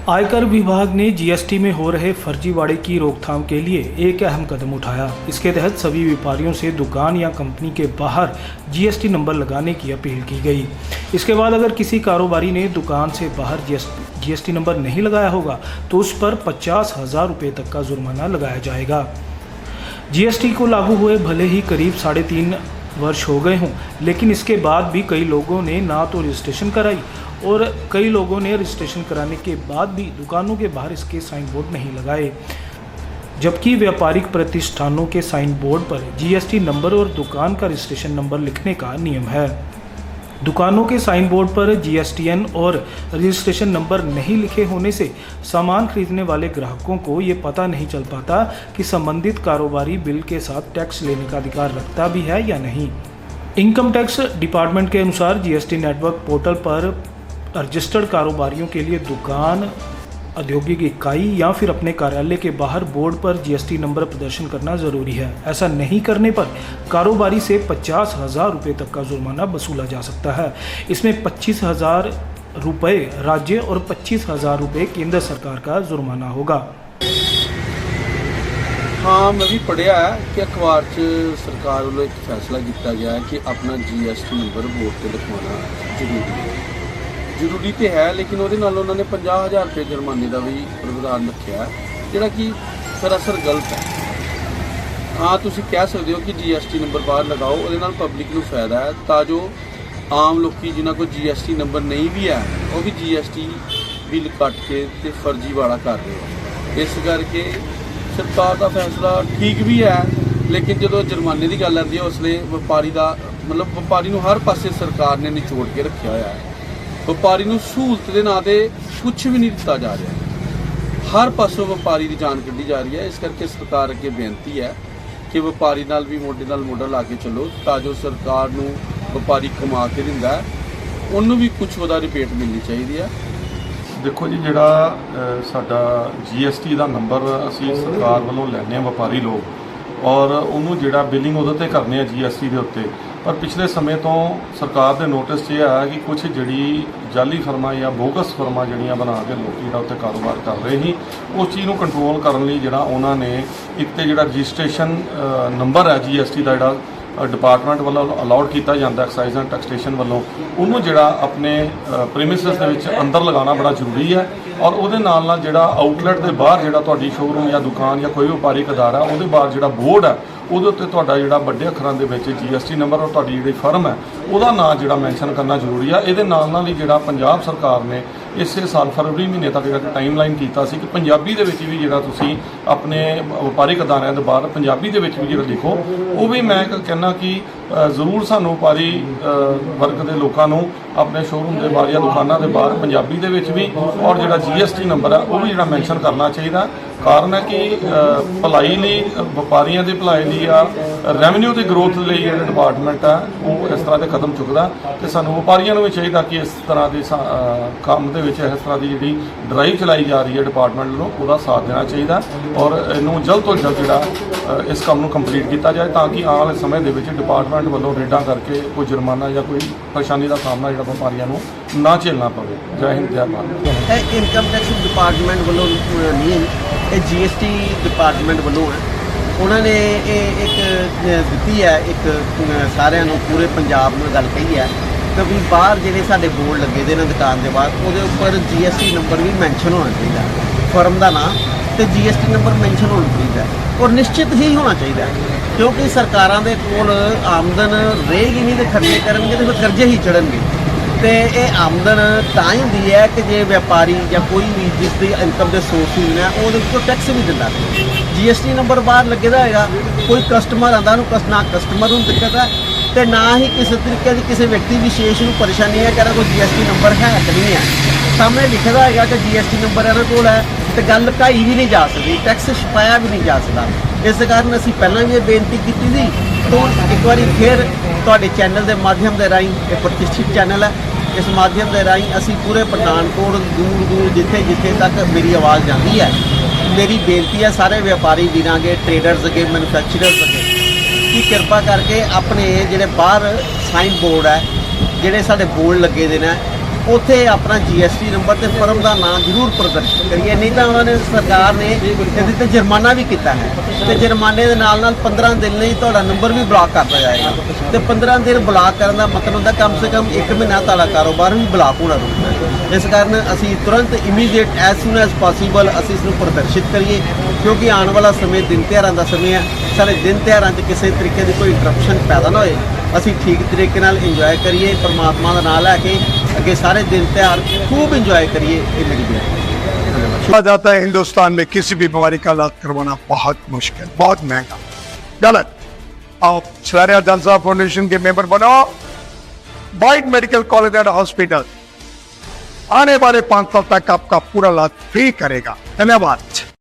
आयकर विभाग ने जीएसटी में हो रहे फर्जीवाड़े की रोकथाम के लिए एक अहम कदम उठाया। इसके तहत सभी व्यापारियों से दुकान या कंपनी के बाहर जीएसटी नंबर लगाने की अपील की गई। इसके बाद अगर किसी कारोबारी ने दुकान से बाहर जीएसटी नंबर नहीं लगाया होगा तो उस पर 50,000 रुपये तक का जुर्माना लगाया जाएगा। जीएसटी को लागू हुए भले ही करीब 3.5 वर्ष हो गए हों, लेकिन इसके बाद भी कई लोगों ने ना तो रजिस्ट्रेशन कराई और कई लोगों ने रजिस्ट्रेशन कराने के बाद भी दुकानों के बाहर इसके साइन बोर्ड नहीं लगाए, जबकि व्यापारिक प्रतिष्ठानों के साइन बोर्ड पर जीएसटी नंबर और दुकान का रजिस्ट्रेशन नंबर लिखने का नियम है। दुकानों के साइन बोर्ड पर जीएसटीएन और रजिस्ट्रेशन नंबर नहीं लिखे होने से सामान खरीदने वाले ग्राहकों को ये पता नहीं चल पाता कि संबंधित कारोबारी बिल के साथ टैक्स लेने का अधिकार रखता भी है या नहीं। इनकम टैक्स डिपार्टमेंट के अनुसार जीएसटी नेटवर्क पोर्टल पर रजिस्टर्ड कारोबारियों के लिए दुकान, औद्योगिक इकाई या फिर अपने कार्यालय के बाहर बोर्ड पर जीएसटी नंबर प्रदर्शन करना जरूरी है। ऐसा नहीं करने पर कारोबारी से 50,000 रुपये तक का जुर्माना वसूला जा सकता है। इसमें 25,000 रुपये राज्य और 25,000 रुपये केंद्र सरकार का जुर्माना होगा। हाँ, मैं भी पढ़िया है कि अखबार सरकार वालों एक फैसला किया गया है कि अपना जीएसटी नंबर बोर्ड पर लिखवाना जरूरी तो है, लेकिन वो उन्होंने 50,000 रुपये जुर्माने का भी प्रावधान रखा है, जोड़ा कि सरासर गलत है। हाँ, तुम कह सकते हो कि जीएसटी नंबर बाहर लगाओ, वो पब्लिक को फायदा है, ताजो आम लोग जिन्होंने को जीएसटी नंबर नहीं भी है वो भी जीएसटी बिल कट के ते फर्जीवाड़ा कर रहे हो। इस करके सरकार का फैसला ठीक भी है, लेकिन जो जुर्माने की गल आती है उसलिए व्यापारी का मतलब व्यापारी को हर पासे सरकार ने निचोड़ के रखा हुआ है। व्यापारी को सहूलत के नाँ कुछ भी नहीं दिता जा रहा, हर पासों व्यापारी की जान कढ़ी जा रही है। इस करके सरकार अगे बेनती है कि व्यापारी नाल भी मोढे नाल मोढा ला के चलो, ताजो सरकार को व्यापारी कमा के दिंदा है उन्होंने भी कुछ वह रिपेट मिलनी चाहिए है। देखो जी, जिहड़ा साडा जीएसटी का नंबर असी सरकार वालों लैने व्यापारी लोग और उन्होंने जिहड़ा बिलिंग उहदे ते करने जीएसटी के उत्ते, पर पिछले समय तो सरकार के नोटिस 'च आया कि कुछ जी जाली फर्मा या बोगस फर्मा जड़ियाँ बना के लोग जो उत्ते कारोबार कर रहे हैं, उस चीज़ को कंट्रोल करने लिए जिहड़ा उन्होंने एक तो जिहड़ा रजिस्ट्रेशन नंबर है जीएसटी का जिहड़ा डिपार्टमेंट वालों अलाउड किया जाता एक्साइज एंड टैक्सेशन वालों, उन्होंने जिहड़ा अपने प्रीमिसेस दे विच अंदर लगाना बड़ा जरूरी है। और उहदे नाल नाल जिहड़ा आउटलैट के बाहर जिहड़ा तुहाडी शोरूम या दुकान या कोई व्यापारिक अदारा उहदे बाहर जिहड़ा बोर्ड है उहदे उत्ते तुहाडा जिहड़ा वड्डे अखरां दे विच जीएसटी नंबर और तुहाडी जिहड़ी फर्म है उहदा नाम जिहड़ा मैंशन करना जरूरी है। इहदे नाल नाल ही जिहड़ा पंजाब सरकार ने इसे साल फरवरी महीने तक जिहड़ा टाइम लाइन कीता सी कि पंजाबी दे विच भी जिहड़ा तुसीं अपने व्यापारिक अदारिਆਂ ਦੇ बाहर पंजाबी दे विच भी जिहड़ा लिखो, वो भी मैं कहना कि ਜ਼ਰੂਰ ਸਾਨੂੰ ਵਪਾਰੀ वर्ग के लोगों को अपने शोरूम के बाहर या दुकानों के बाहर पंजाबी दे विच भी और जिहड़ा जीएसटी नंबर है वो भी जिहड़ा मैंशन करना चाहिए। कारण है कि भलाई लिए व्यापारियों की भलाई लिए या रेवन्यू की ग्रोथ लिए जो डिपार्टमेंट है वो इस तरह के कदम चुकता, तो सानू व्यापारियों भी चाहिए कि इस तरह के काम के इस तरह की जी ड्राइव चलाई जा रही है डिपार्टमेंट वालों उसका साथ देना चाहिए और इनू जल्द तो जल्द जो इस काम को कंप्लीट किया जाए ताकि आने वाले समय के डिपार्टमेंट वालों रेडा करके कोई जुर्माना या कोई परेशानी का सामना जो व्यापारियों को ना झेलना पवे। जय हिंद जय भारत। इनकम टैक्स डिपार्टमेंट वालों नहीं, ये जीएसटी डिपार्टमेंट वालों है, उन्होंने एक दी है एक सारे पूरे पंजाब में गल कही है कि भी बाहर जो साढ़े बोर्ड लगे दे दुकान के बाहर वो उपर जीएसटी नंबर भी मैंशन होना चाहिए, फर्म का नाम तो जीएसटी नंबर मैंशन होना चाहिए और निश्चित ही होना चाहिए, क्योंकि सरकारों के कोल आमदन रहेगी नहीं तो खर्चे करेंगे तो फिर कर्जे ही चढ़नगे। तो ये आमदन तां ही होंदी है कि जे व्यापारी या कोई भी जिसकी इनकम के सोर्स ही है वो टैक्स भी दिंदा। जीएसटी नंबर बाहर लगे होगा, कोई कस्टमर आता ना कस्टमर को दिक्कत है तो ना ही किसी तरीके की किसी व्यक्ति विशेष को परेशानी है कि कोई जीएसटी नंबर है कि नहीं है। सामने लिखा होगा कि जीएसटी नंबर इन्होंने कोल है तो गल ढाई भी नहीं जा सकती, टैक्स छपाया भी नहीं जा सकता। इस कारण असी पहला भी बेनती की थी, तो एक बार फिर तुहाडे चैनल के माध्यम के राही, एक प्रतिष्ठित चैनल है, इस माध्यम के राही असी पूरे पठानकोट दूर दूर जिथे जिथे तक मेरी आवाज़ जाती है, मेरी बेनती है सारे व्यापारी वीरां के, ट्रेडर्स अगे, मैनुफैक्चरर्स अगे कि कृपा करके अपने जिहड़े बाहर साइन बोर्ड है, जिहड़े साडे बोर्ड लगे दे ने ਉੱਥੇ ਆਪਣਾ GST ਨੰਬਰ ਤੇ ਫਰਮ ਦਾ ਨਾਮ ਜ਼ਰੂਰ ਪ੍ਰਦਰਸ਼ਿਤ ਕਰੀਏ, ਨਹੀਂ ਤਾਂ ਉਹਨਾਂ ਨੇ ਸਰਕਾਰ ਨੇ ਇਹਦੇ ਤੇ ਜੁਰਮਾਨਾ ਵੀ ਕੀਤਾ ਹੈ ਤੇ ਜੁਰਮਾਨੇ ਦੇ ਨਾਲ ਨਾਲ 15 ਦਿਨ ਲਈ ਤੁਹਾਡਾ ਨੰਬਰ ਵੀ ਬਲਾਕ ਕਰਤਾ ਜਾਏਗਾ ਤੇ 15 ਦਿਨ ਬਲਾਕ ਕਰਨ ਦਾ ਮਤਲਬ ਹੁੰਦਾ ਕਮ ਸੇ ਕਮ 1 ਮਹੀਨਾ ਤੁਹਾਡਾ ਕਾਰੋਬਾਰ ਵੀ ਬਲਾਕ ਹੋਣਾ ਰੁਕਦਾ ਹੈ। ਇਸ ਕਾਰਨ ਅਸੀਂ ਤੁਰੰਤ immediate as soon as possible ਅਸੀਂ ਇਸ ਨੂੰ ਪ੍ਰਦਰਸ਼ਿਤ ਕਰੀਏ, ਕਿਉਂਕਿ ਆਉਣ ਵਾਲਾ ਸਮੇਂ ਦਿਨ ਤਿਉਹਾਰਾਂ ਦਾ ਸਮੇਂ ਹੈ। ਸਾਡੇ ਦਿਨ ਤਿਉਹਾਰਾਂ 'ਚ ਕਿਸੇ ਤਰੀਕੇ ਦੀ ਕੋਈ ਇੰਟਰਪਸ਼ਨ ਪੈਦਾ ਨਾ ਹੋਏ, ਅਸੀਂ ਠੀਕ ਤਰੀਕੇ ਨਾਲ ਇੰਜੋਏ ਕਰੀਏ, ਪਰਮਾਤਮਾ ਦਾ ਨਾਮ ਲੈ ਕੇ ਅੱਗੇ ਸਾਰੇ दिन त्योहार खूब इंजॉय करिए। ये मेरी बेनती कहा जाता है हिंदुस्तान में किसी भी बीमारी का इलाज करवाना बहुत मुश्किल, बहुत महंगा, गलत। आप सरारिया जलसा फाउंडेशन के मेंबर बनो, बाइट मेडिकल कॉलेज एंड हॉस्पिटल आने वाले 5 साल तक आपका पूरा इलाज फ्री करेगा। धन्यवाद।